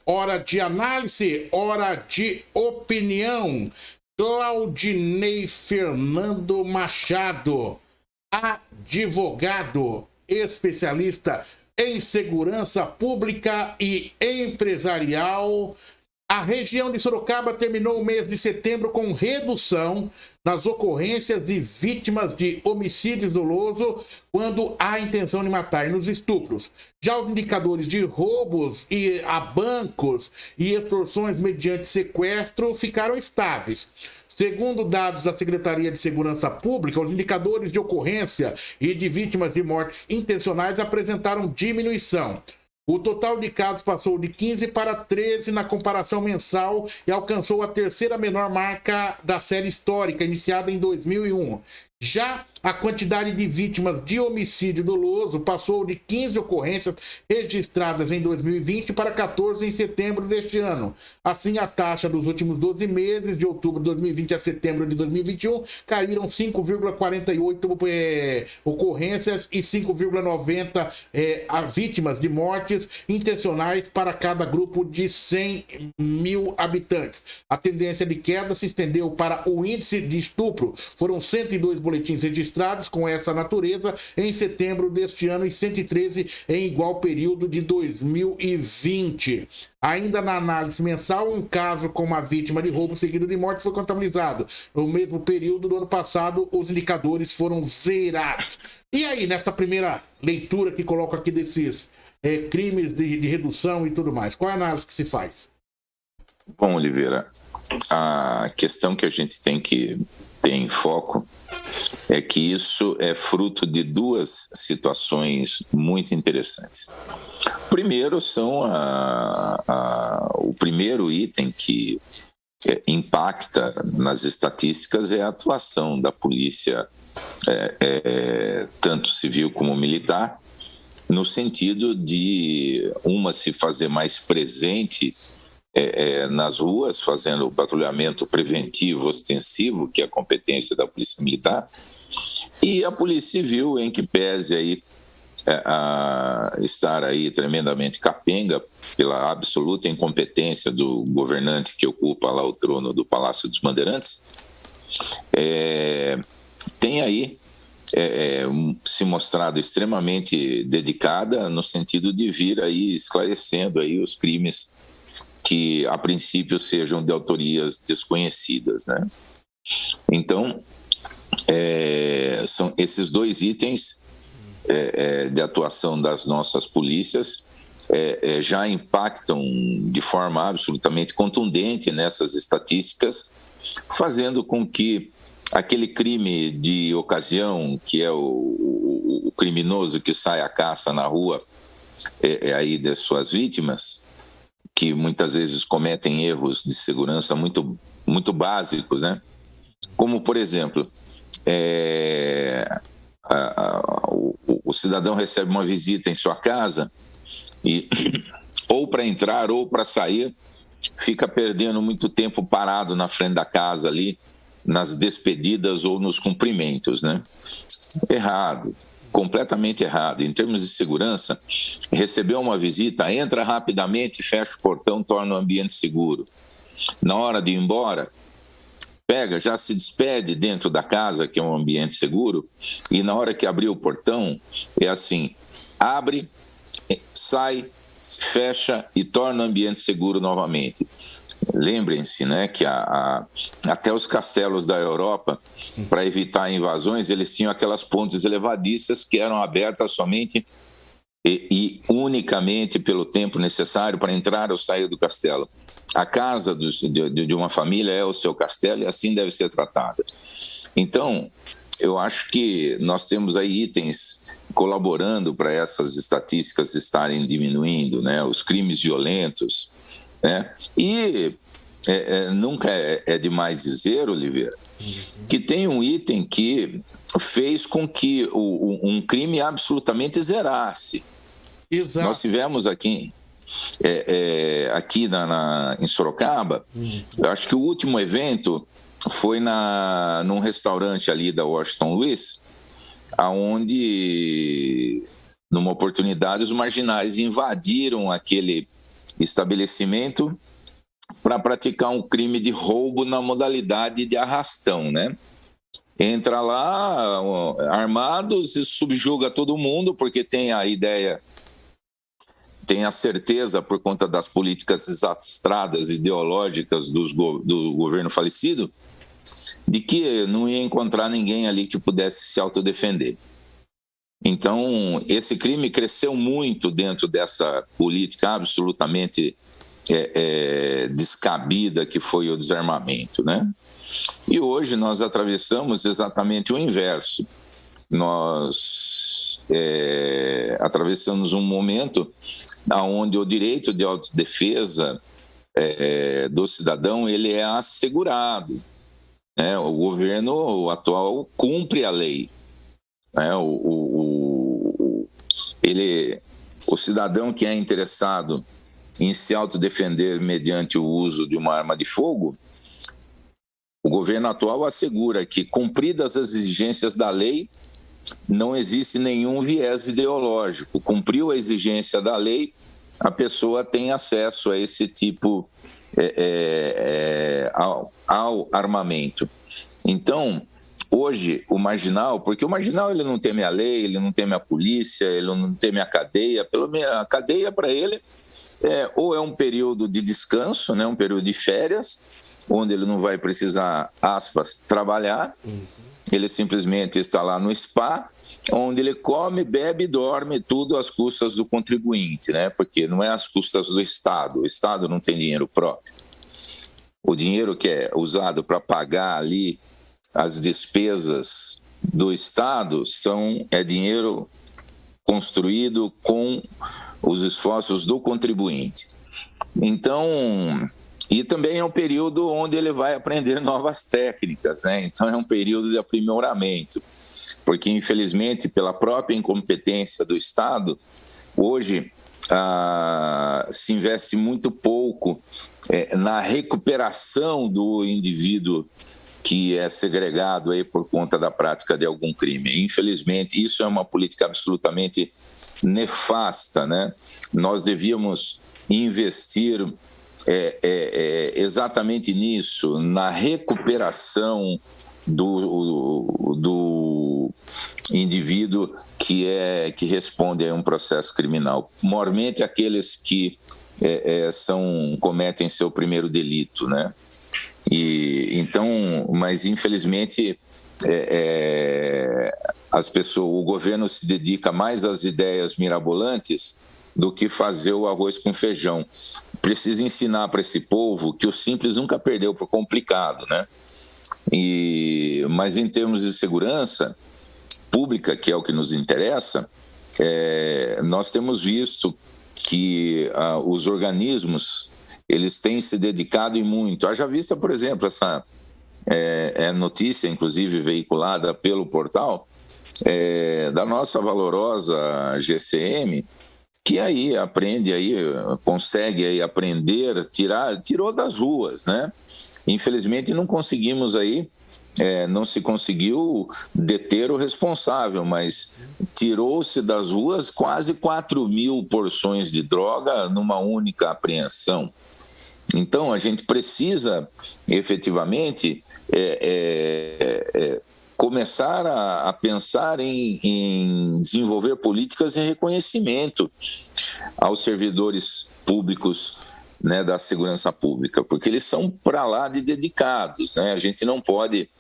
hora de análise, hora de opinião. Claudinei Fernando Machado, advogado, especialista em segurança pública e empresarial. A região de Sorocaba terminou o mês de setembro com redução nas ocorrências de vítimas de homicídios doloso quando há intenção de matar e nos estupros. Já os indicadores de roubos a bancos e extorsões mediante sequestro ficaram estáveis. Segundo dados da Secretaria de Segurança Pública, os indicadores de ocorrência e de vítimas de mortes intencionais apresentaram diminuição. O total de casos passou de 15 para 13 na comparação mensal e alcançou a terceira menor marca da série histórica, iniciada em 2001. Já a quantidade de vítimas de homicídio doloso passou de 15 ocorrências registradas em 2020 para 14 em setembro deste ano. Assim, a taxa dos últimos 12 meses, de outubro de 2020 a setembro de 2021, caíram 5,48 ocorrências e 5,90 vítimas de mortes intencionais para cada grupo de 100 mil habitantes. A tendência de queda se estendeu para o índice de estupro. Foram 102 boletins registrados com essa natureza em setembro deste ano e 113 em igual período de 2020. Ainda na análise mensal, um caso com uma vítima de roubo seguido de morte foi contabilizado. No mesmo período do ano passado, os indicadores foram zerados. E aí, nessa primeira leitura que coloco aqui desses crimes de redução e tudo mais, qual é a análise que se faz? Bom, Oliveira, a questão que a gente tem que ter em foco é que isso é fruto de duas situações muito interessantes. Primeiro o primeiro item que impacta nas estatísticas é a atuação da polícia, tanto civil como militar, no sentido de uma se fazer mais presente nas ruas, fazendo o patrulhamento preventivo ostensivo, que é a competência da Polícia Militar, e a Polícia Civil, em que pese aí a estar aí tremendamente capenga pela absoluta incompetência do governante que ocupa lá o trono do Palácio dos Bandeirantes, tem aí se mostrado extremamente dedicada no sentido de vir aí esclarecendo aí os crimes que a princípio sejam de autorias desconhecidas, né? Então, são esses dois itens de atuação das nossas polícias já impactam de forma absolutamente contundente nessas estatísticas, fazendo com que aquele crime de ocasião, que é o criminoso que sai à caça na rua aí das suas vítimas, que muitas vezes cometem erros de segurança muito, muito básicos, né? Como, por exemplo, o cidadão recebe uma visita em sua casa e ou para entrar ou para sair, fica perdendo muito tempo parado na frente da casa ali, nas despedidas ou nos cumprimentos, né? Errado. Completamente errado. Em termos de segurança, recebeu uma visita, entra rapidamente, fecha o portão, torna o ambiente seguro. Na hora de ir embora, já se despede dentro da casa, que é um ambiente seguro, e na hora que abrir o portão, é assim, abre, sai, fecha e torna o ambiente seguro novamente. Lembrem-se, né, que até os castelos da Europa, para evitar invasões, eles tinham aquelas pontes elevadiças que eram abertas somente e unicamente pelo tempo necessário para entrar ou sair do castelo. A casa de uma família é o seu castelo e assim deve ser tratada. Então, eu acho que nós temos aí itens colaborando para essas estatísticas estarem diminuindo, né, os crimes violentos, né? E nunca é demais dizer, Oliveira, que tem um item que fez com que um crime absolutamente zerasse. Exato. Nós tivemos aqui em Sorocaba, eu acho que o último evento foi num restaurante ali da Washington Luiz, onde, numa oportunidade, os marginais invadiram aquele estabelecimento para praticar um crime de roubo na modalidade de arrastão, né? Entra lá armados e subjuga todo mundo, porque tem a ideia, tem a certeza, por conta das políticas desastradas, ideológicas do governo falecido, de que não ia encontrar ninguém ali que pudesse se autodefender. Então, esse crime cresceu muito dentro dessa política absolutamente descabida que foi o desarmamento, né? E hoje nós atravessamos exatamente o inverso. Nós atravessamos um momento onde o direito de autodefesa do cidadão ele é assegurado, né? O governo atual cumpre a lei, né? O cidadão que é interessado em se autodefender mediante o uso de uma arma de fogo, o governo atual assegura que, cumpridas as exigências da lei, não existe nenhum viés ideológico. Cumpriu a exigência da lei, a pessoa tem acesso a esse tipo ao armamento. Então, hoje, o marginal, porque o marginal ele não teme a lei, ele não teme a polícia, ele não teme a cadeia. Pelo menos a cadeia para ele ou é um período de descanso, né, um período de férias, onde ele não vai precisar, aspas, trabalhar. Ele simplesmente está lá no spa, onde ele come, bebe e dorme, tudo às custas do contribuinte, né? Porque não é às custas do Estado. O Estado não tem dinheiro próprio. O dinheiro que é usado para pagar ali as despesas do Estado é dinheiro construído com os esforços do contribuinte. Então, e também é um período onde ele vai aprender novas técnicas, né? Então é um período de aprimoramento, porque infelizmente pela própria incompetência do Estado, hoje se investe muito pouco na recuperação do indivíduo que é segregado aí por conta da prática de algum crime. Infelizmente, isso é uma política absolutamente nefasta, né? Nós devíamos investir exatamente nisso, na recuperação do indivíduo que responde a um processo criminal. Mormente aqueles que cometem seu primeiro delito, né? Mas infelizmente o governo se dedica mais às ideias mirabolantes do que fazer o arroz com feijão. Precisa ensinar para esse povo que o simples nunca perdeu para o complicado, né? Mas em termos de segurança pública, que é o que nos interessa, nós temos visto que os organismos eles têm se dedicado e muito. Haja vista, por exemplo, essa notícia, inclusive veiculada pelo portal, da nossa valorosa GCM, que aí consegue aí aprender, tirou das ruas, né? Infelizmente não conseguimos não se conseguiu deter o responsável, mas tirou-se das ruas quase 4.000 porções de droga numa única apreensão. Então, a gente precisa, efetivamente, começar a pensar em desenvolver políticas de reconhecimento aos servidores públicos, né, da segurança pública, porque eles são para lá de dedicados, né? A gente não pode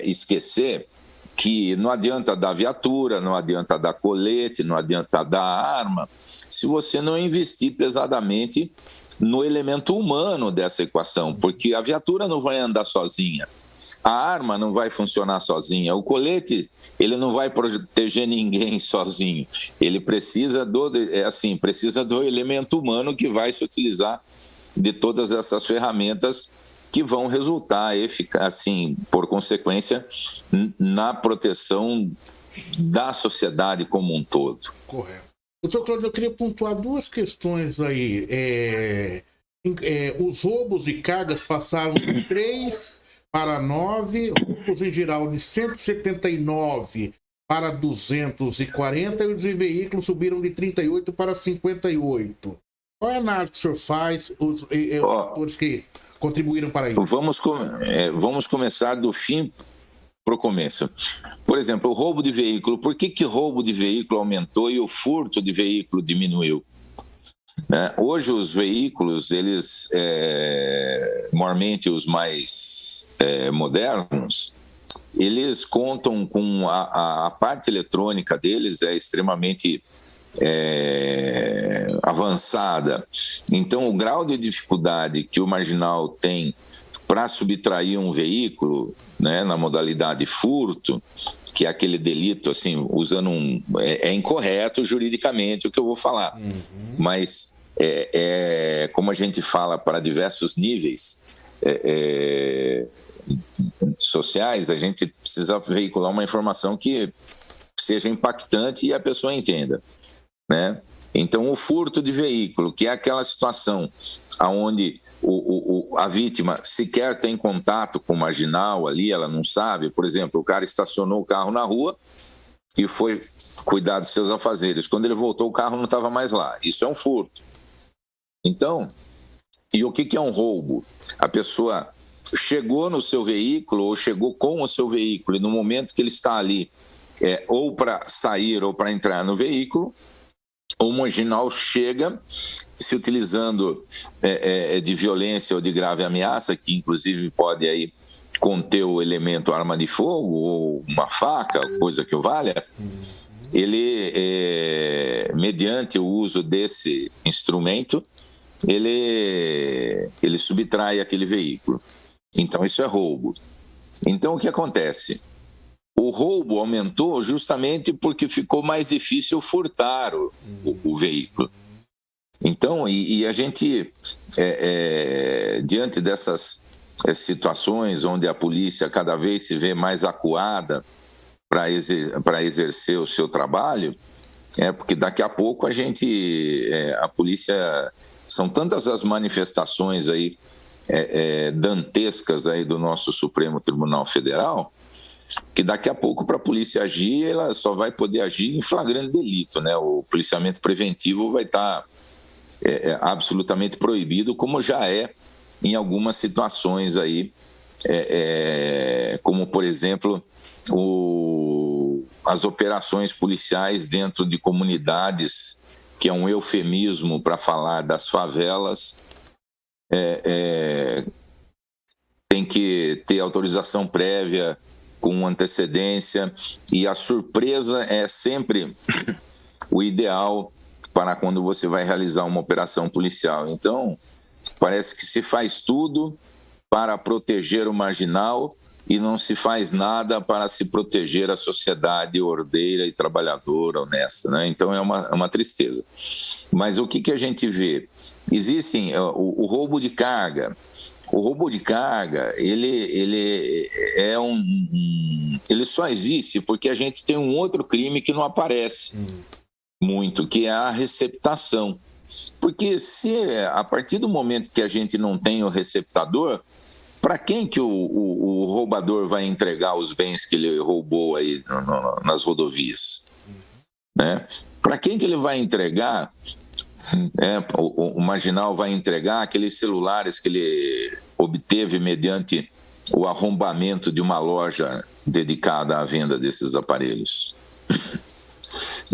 esquecer que não adianta dar viatura, não adianta dar colete, não adianta dar arma, se você não investir pesadamente no elemento humano dessa equação, porque a viatura não vai andar sozinha, a arma não vai funcionar sozinha, o colete ele não vai proteger ninguém sozinho, ele precisa do elemento humano que vai se utilizar de todas essas ferramentas que vão resultar, assim, por consequência, na proteção da sociedade como um todo. Correto. Doutor Cláudio, eu queria pontuar duas questões aí. Os roubos de cargas passaram de 3 para 9, roubos em geral de 179 para 240 e os de veículos subiram de 38 para 58. Qual é a análise que o senhor faz, os fatores que contribuíram para isso? Vamos começar do fim para o começo. Por exemplo, o roubo de veículo. Por que roubo de veículo aumentou e o furto de veículo diminuiu? Hoje os veículos, eles, normalmente os mais modernos, eles contam com a parte eletrônica deles é extremamente avançada. Então, o grau de dificuldade que o marginal tem para subtrair um veículo, né, na modalidade furto, que é aquele delito, assim, usando é incorreto juridicamente o que eu vou falar, mas como a gente fala para diversos níveis sociais, a gente precisa veicular uma informação que seja impactante e a pessoa entenda, né? Então, o furto de veículo, que é aquela situação onde a vítima sequer tem contato com o marginal ali, ela não sabe. Por exemplo, o cara estacionou o carro na rua e foi cuidar dos seus afazeres. Quando ele voltou, o carro não estava mais lá. Isso é um furto. Então, e o que é um roubo? A pessoa chegou no seu veículo ou chegou com o seu veículo e no momento que ele está ali, ou para sair ou para entrar no veículo, o marginal chega se utilizando de violência ou de grave ameaça, que inclusive pode aí conter o elemento arma de fogo ou uma faca, coisa que o valha. Ele, mediante o uso desse instrumento, ele subtrai aquele veículo. Então, isso é roubo. Então, o que acontece? O roubo aumentou justamente porque ficou mais difícil furtar o veículo. Então, e a gente, diante dessas situações onde a polícia cada vez se vê mais acuada para exercer o seu trabalho, porque daqui a pouco a polícia, são tantas as manifestações aí dantescas aí do nosso Supremo Tribunal Federal, que daqui a pouco, para a polícia agir, ela só vai poder agir em flagrante delito, né? O policiamento preventivo vai estar absolutamente proibido, como já é em algumas situações aí, como, por exemplo, as operações policiais dentro de comunidades, que é um eufemismo para falar das favelas, tem que ter autorização prévia com antecedência, e a surpresa é sempre o ideal para quando você vai realizar uma operação policial. Então, parece que se faz tudo para proteger o marginal e não se faz nada para se proteger a sociedade ordeira e trabalhadora, honesta, né? Então, é uma tristeza. Mas o que a gente vê? Existem o roubo de carga. O roubo de carga, ele só existe porque a gente tem um outro crime que não aparece muito, que é a receptação. Porque a partir do momento que a gente não tem o receptador, para quem que o roubador vai entregar os bens que ele roubou aí nas rodovias? Né? Para quem que ele vai entregar? O marginal vai entregar aqueles celulares que ele obteve mediante o arrombamento de uma loja dedicada à venda desses aparelhos.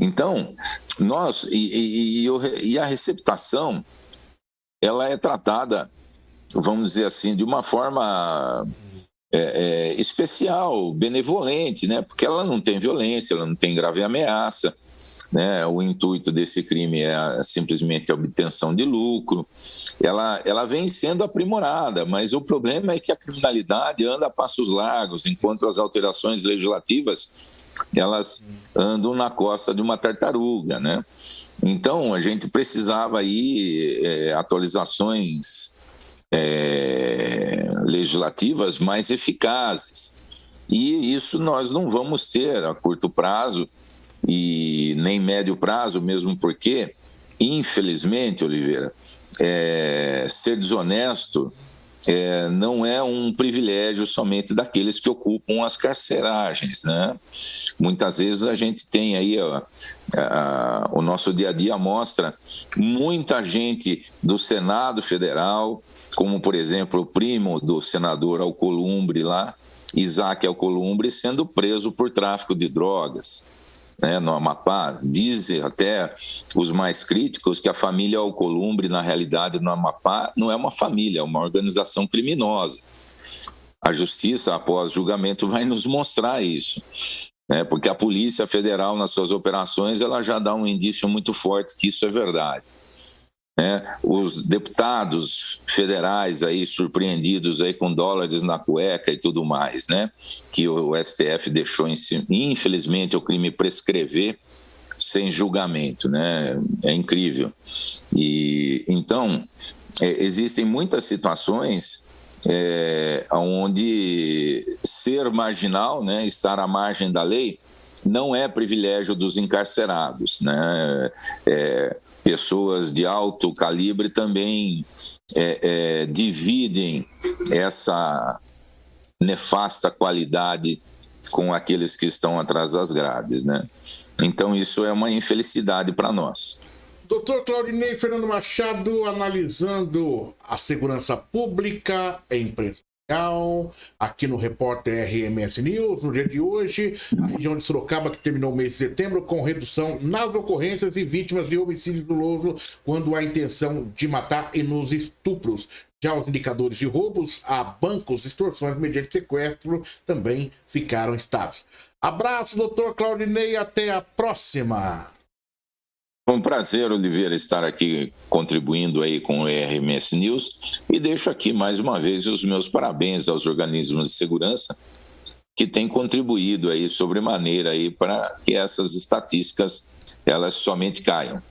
Então, a receptação, ela é tratada, vamos dizer assim, de uma forma especial, benevolente, né? Porque ela não tem violência, ela não tem grave ameaça, né? O intuito desse crime é simplesmente a obtenção de lucro. Ela vem sendo aprimorada, mas o problema é que a criminalidade anda a passos largos, enquanto as alterações legislativas elas andam na costa de uma tartaruga, né? Então, a gente precisava aí atualizações legislativas mais eficazes. E isso nós não vamos ter a curto prazo e nem médio prazo, mesmo porque, infelizmente, Oliveira, ser desonesto não é um privilégio somente daqueles que ocupam as carceragens, né? Muitas vezes a gente tem aí, o nosso dia a dia mostra muita gente do Senado Federal, como, por exemplo, o primo do senador Alcolumbre lá, Isaac Alcolumbre, sendo preso por tráfico de drogas, né, no Amapá. Dizem até os mais críticos que a família Alcolumbre, na realidade, no Amapá, não é uma família, é uma organização criminosa. A justiça, após julgamento, vai nos mostrar isso, né, porque a Polícia Federal, nas suas operações, ela já dá um indício muito forte que isso é verdade. Os deputados federais aí surpreendidos aí com dólares na cueca e tudo mais, né? Que o STF deixou em cima. Infelizmente, o crime prescrever sem julgamento, né? É incrível. E então existem muitas situações onde ser marginal, né? Estar à margem da lei, não é privilégio dos encarcerados, né? Pessoas de alto calibre também dividem essa nefasta qualidade com aqueles que estão atrás das grades, né? Então, isso é uma infelicidade para nós. Doutor Claudinei Fernando Machado, analisando a segurança pública empresarial, aqui no Repórter RMS News, no dia de hoje, a região de Sorocaba, que terminou o mês de setembro, com redução nas ocorrências e vítimas de homicídio doloso, quando há intenção de matar e nos estupros. Já os indicadores de roubos a bancos, extorsões mediante sequestro, também ficaram estáveis. Abraço, doutor Claudinei, até a próxima. Foi um prazer, Oliveira, estar aqui contribuindo aí com o RMS News, e deixo aqui mais uma vez os meus parabéns aos organismos de segurança que têm contribuído aí sobremaneira aí para que essas estatísticas elas somente caiam.